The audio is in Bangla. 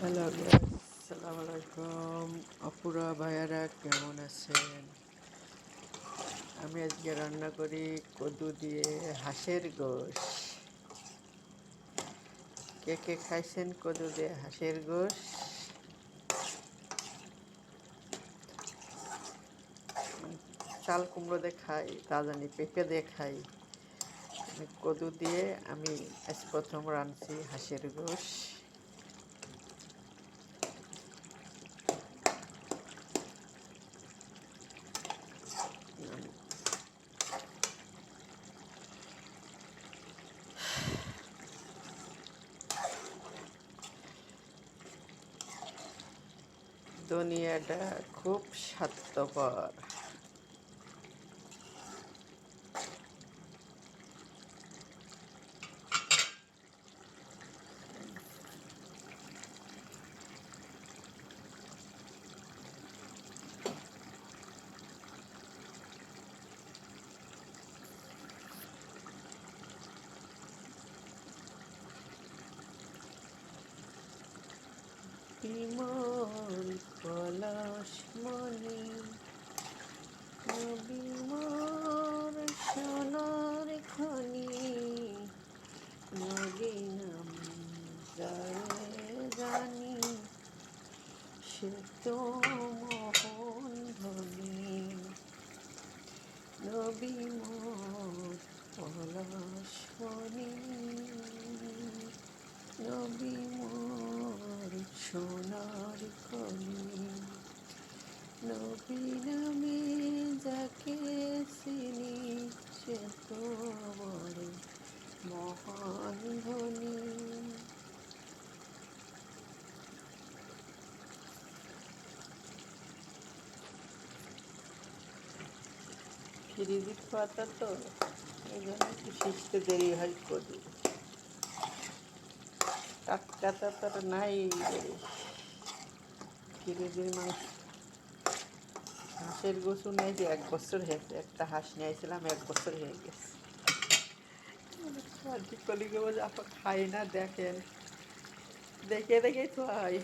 হ্যালো গাইস, আসসালামু আলাইকুম। আপুরা ভাইয়ারা কেমন আছেন? আমি আজকে রান্না করি কদু দিয়ে হাঁসের গোশ। কে কে খাইছেন কদু দিয়ে হাঁসের গোশ? চাল কুমড়ো দিয়ে খাই, তা জানি পেঁপে দিয়ে খাই। কদু দিয়ে আমি আজ প্রথম রাঁধছি হাঁসের গোশ। দুনিয়াটা খুব স্বার্থপর। বিমল পলাশমণি নবী মোর সোনার খনি, নবী নাম যারে জানি সে তো মোহন ধনি। নবী মোর পলাশমণি, নবী মোর সোনার খনি, নবী নামে যাকে চিনি সে তো বড় মহান ধনী। ফ্রিজির পাতা তো এই জন্য একটু সিজতে দেরি হয় করি। টাটকাটা তো আর নাই। ফ্রিজির মাংস হাঁসের গোসু নিয়েছি 1 বছর হয়েছে। একটা হাঁস নিয়েছিলাম 1 বছর হয়ে গেছে। কলিগে বলে আপা খাই না, দেখেন দেখে দেখেই তো হয়।